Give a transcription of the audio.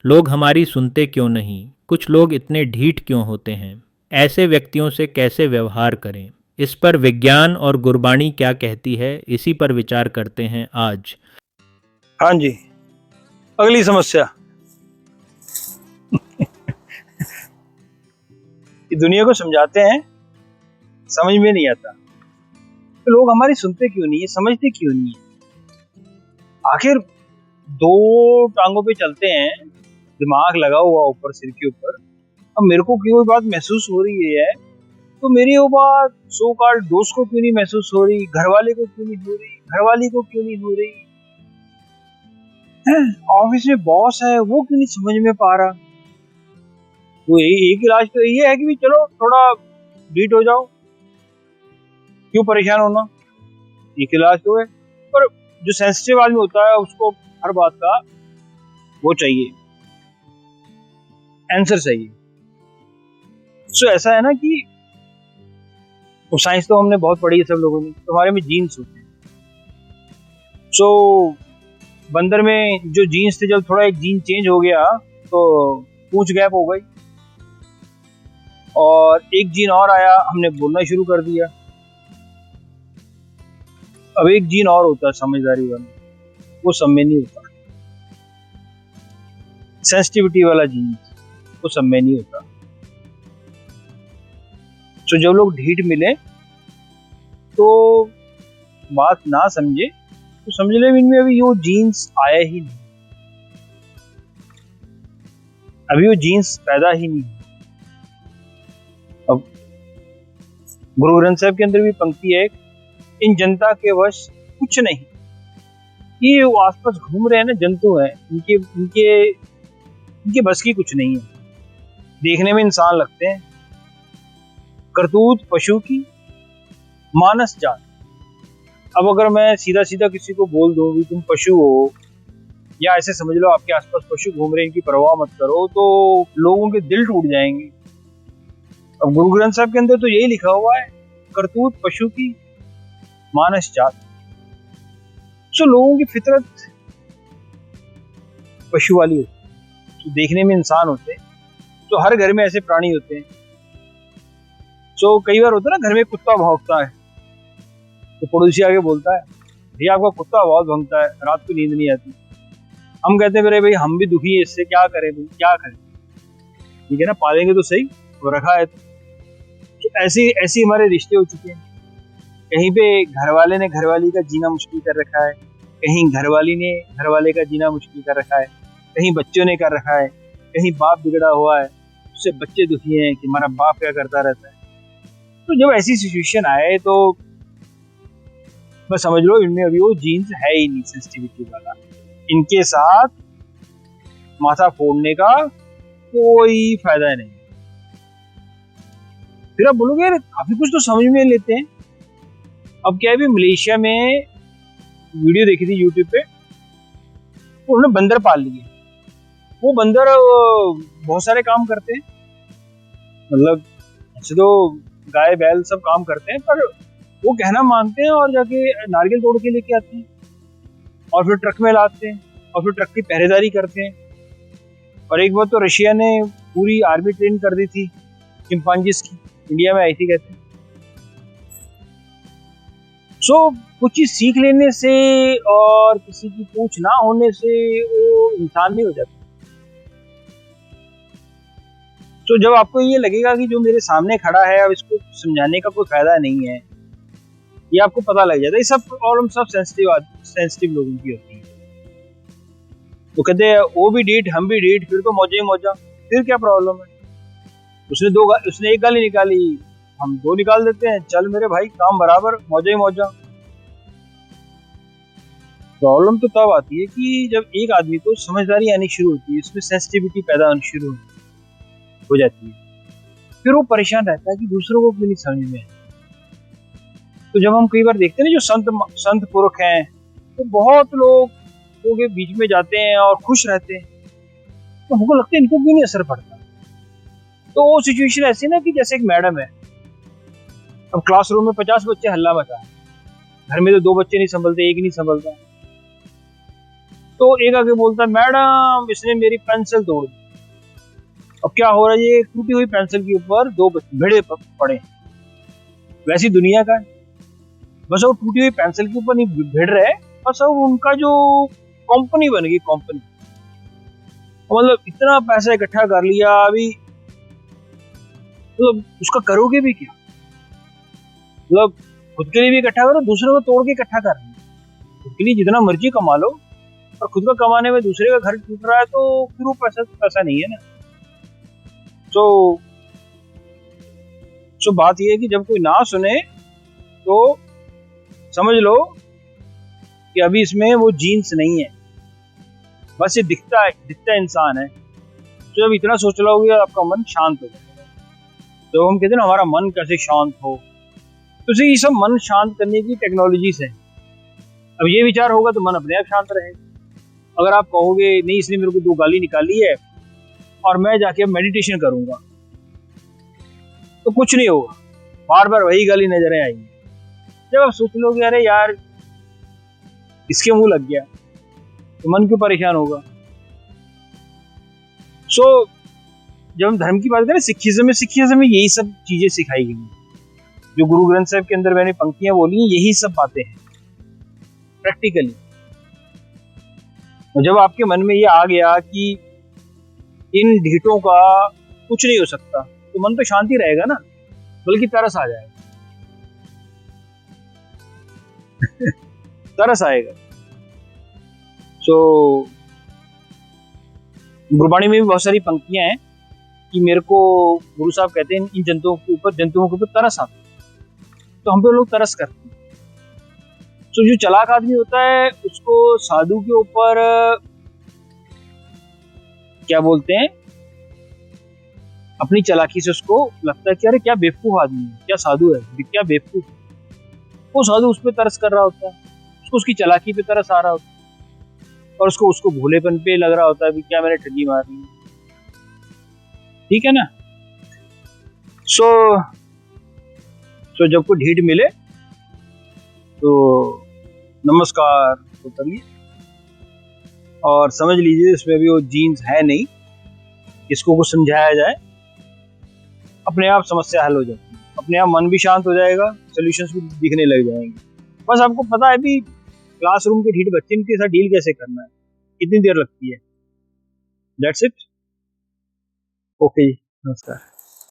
लोग हमारी सुनते क्यों नहीं? कुछ लोग इतने ढीठ क्यों होते हैं? ऐसे व्यक्तियों से कैसे व्यवहार करें? इस पर विज्ञान और गुरबाणी क्या कहती है, इसी पर विचार करते हैं आज। हाँ जी, अगली समस्या। कि दुनिया को समझाते हैं, समझ में नहीं आता तो लोग हमारी सुनते क्यों नहीं है, समझते क्यों नहीं है। आखिर दो टांगों पे चलते हैं, दिमाग लगा हुआ ऊपर सिर के ऊपर। अब मेरे को कोई बात महसूस हो रही है तो मेरी वो बात सो कॉल्ड दोस्त को क्यों नहीं महसूस हो रही, घर वाले को क्यों नहीं हो रही, घरवाली को क्यों नहीं हो रही है, ऑफिस में बॉस है वो क्यों नहीं समझ में पा रहा। वो एक इलाज तो ये है कि भी चलो थोड़ा बीट हो जाओ, क्यों परेशान होना, एक इलाज तो है। पर जो सेंसिटिव आदमी होता है उसको हर बात का वो चाहिए, आंसर चाहिए। सो ऐसा है ना कि वो साइंस तो हमने बहुत पढ़ी है सब लोगों ने, तो हमारे में जीन्स होते हैं। सो बंदर में जो जीन्स थे, जब थोड़ा एक जीन चेंज हो गया तो पूंछ गैप हो गई और एक जीन और आया, हमने बोलना शुरू कर दिया। अब एक जीन और होता है समझदारी वाला, वो सब में नहीं होता। सेंसिटिविटी वाला जीन वो सब में नहीं होता। तो जब लोग ढीठ मिले तो बात ना समझे तो समझ ले इनमें अभी वो जीन्स आया ही नहीं, अभी वो जीन्स पैदा ही नहीं। अब गुरु ग्रंथ साहब के अंदर भी पंक्ति है, इन जनता के वश कुछ नहीं। ये वो आसपास घूम रहे हैं ना, जंतु हैं, इनके इनके इनके बस की कुछ नहीं है। देखने में इंसान लगते हैं, करतूत पशु की, मानस जात। अब अगर मैं सीधा सीधा किसी को बोल दूं कि तुम पशु हो, या ऐसे समझ लो आपके आसपास पशु घूम रहे हैं, इनकी परवाह मत करो, तो लोगों के दिल टूट जाएंगे। अब गुरु ग्रंथ साहब के अंदर तो यही लिखा हुआ है, करतूत पशु की, मानस जात। सो लोगों की फितरत पशु वाली होती है, तो देखने में इंसान होते हैं। तो हर घर में ऐसे प्राणी होते हैं। सो कई बार होता है ना, घर में कुत्ता भौंकता है तो पड़ोसी आगे बोलता है, भैया आपका कुत्ता बहुत भौंकता है, रात को नींद नहीं आती। हम कहते हैं, भाई हम भी दुखी है इससे, क्या करें भाई, क्या करें, ठीक है ना, पालेंगे तो सही, वो रखा है तो ऐसी ऐसी हमारे रिश्ते हो चुके हैं। कहीं पे घरवाले ने घरवाली का जीना मुश्किल कर रखा है, कहीं घरवाली ने घरवाले का जीना मुश्किल कर रखा है, कहीं बच्चों ने कर रखा है, कहीं बाप बिगड़ा हुआ है, उससे बच्चे दुखी हैं कि हमारा बाप क्या करता रहता है। तो जब ऐसी सिचुएशन आए तो बस समझ लो इनमें अभी वो जीन्स है ही नहीं सेंसिटिविटी वाला, इनके साथ माथा फोड़ने का कोई फायदा नहीं। फिर आप बोलोगे यार काफी कुछ तो समझ में लेते हैं। अब क्या है, भी मलेशिया में वीडियो देखी थी यूट्यूब पे, उन्होंने बंदर पाल लिए। वो बंदर बहुत सारे काम करते हैं, मतलब ऐसे तो गाय बैल सब काम करते हैं, पर वो कहना मानते हैं और जाके नारियल तोड़ के लेके आते हैं और फिर ट्रक में लाते हैं और फिर ट्रक की पहरेदारी करते हैं। और एक बार तो रशिया ने पूरी आर्मी ट्रेन कर दी थी चिंपांजीज की, इंडिया में आई थी कहते हैं। सो कुछ चीज सीख लेने से और किसी की पूछ ना होने से वो इंसान नहीं हो जाता। तो जब आपको ये लगेगा कि जो मेरे सामने खड़ा है अब इसको समझाने का कोई फायदा नहीं है, ये आपको पता लग जाता है। ये सब प्रॉब्लम सब सेंसिटिव लोगों की होती है। तो कहते हैं वो भी डीट हम भी डीट, फिर तो मौजा ही मौजा, फिर क्या प्रॉब्लम है। उसने एक गाली निकाली, हम दो निकाल देते हैं, चल मेरे भाई काम बराबर, मौजा ही मौजा। प्रॉब्लम तो तब आती है कि जब एक आदमी को समझदारी आनी शुरू होती है, उसमें सेंसिटिविटी पैदा होनी शुरू हो जाती है, फिर वो परेशान रहता है कि दूसरों को क्यों नहीं समझ में। तो जब हम कई बार देखते हैं ना, जो संत पुरख हैं, तो बहुत लोगों के बीच में जाते हैं और खुश रहते हैं, तो हमको लगता है इनको क्यों नहीं असर पड़ता। तो वो सिचुएशन ऐसी ना कि जैसे एक मैडम है, अब क्लासरूम में 50 बच्चे हल्ला मचा, घर में तो 2 बच्चे नहीं संभलते, एक ही नहीं संभलता, तो एक आगे बोलता है मैडम इसने मेरी पेंसिल तोड़ दी। अब क्या हो रहा है, ये टूटी हुई पेंसिल के ऊपर दो भिड़े पड़े। वैसी दुनिया का है, बस वो टूटी हुई पेंसिल के ऊपर नहीं भिड़ रहे, बस अब उनका जो कंपनी बन गई कंपनी। मतलब इतना पैसा इकट्ठा कर लिया, अभी मतलब उसका करोगे भी क्या? मतलब खुद के लिए भी इकट्ठा करो, दूसरे को तोड़ के इकट्ठा कर रहे हैं। खुद के लिए जितना मर्जी कमा लो, और खुद का कमाने में दूसरे का घर टूट रहा है तो फिर वो पैसा नहीं है ना। तो बात ये है कि जब कोई ना सुने तो समझ लो कि अभी इसमें वो जीन्स नहीं है, बस ये दिखता इंसान है। तो जब इतना सोच लोगे आपका मन शांत हो जाएगा। तो हम कहते हैं ना हमारा मन कैसे शांत हो, तो ये सब मन शांत करने की टेक्नोलॉजीज है। अब ये विचार होगा तो मन अपने आप शांत रहेगा। अगर आप कहोगे नहीं इसने मेरे को 2 गाली निकाली है और मैं जाके मेडिटेशन करूंगा, तो कुछ नहीं होगा, बार बार वही गाली नजरें आएंगी। जब आप सोच लोगे अरे यार इसके मुंह लग गया, तो मन क्यों परेशान होगा। जब हम धर्म की बात करें सिखिज्म में यही सब चीजें सिखाई गई हैं। जो गुरु ग्रंथ साहिब के अंदर मैंने पंक्तियां बोली हैं, यही सब बातें हैं प्रैक्टिकली। जब आपके मन में ये आ गया कि इन ढीठों का कुछ नहीं हो सकता, तो मन तो शांति रहेगा ना, बल्कि तरस आ जाएगा। तरस आएगा। गुरबाणी में भी बहुत सारी पंक्तियां हैं कि मेरे को गुरु साहब कहते हैं इन जंतुओं के ऊपर तरस आता है, तो हम पे लोग तरस करते हैं। जो चालाक आदमी होता है उसको साधु के ऊपर क्या बोलते हैं, अपनी चालाकी से उसको लगता है कि अरे क्या बेवकूफ आदमी है, क्या साधु है, क्या बेवकूफ। वो साधु उस पर तरस कर रहा होता है, उसको उसकी चालाकी पे तरस आ रहा होता है, और उसको भोलेपन पे लग रहा होता है कि क्या मैंने ठगी मारी। ठीक है ना। जब कोई ढीठ मिले तो नमस्कार तो करिए और समझ लीजिए इसमें अभी वो जीन्स है नहीं, इसको कुछ समझाया जाए, अपने आप समस्या हल हो जाती है, अपने आप मन भी शांत हो जाएगा, सॉल्यूशंस भी दिखने लग जाएंगे। बस आपको पता है भी क्लासरूम के ढीठ बच्चे के साथ डील कैसे करना है, कितनी देर लगती है। That's it. ओके, नमस्कार।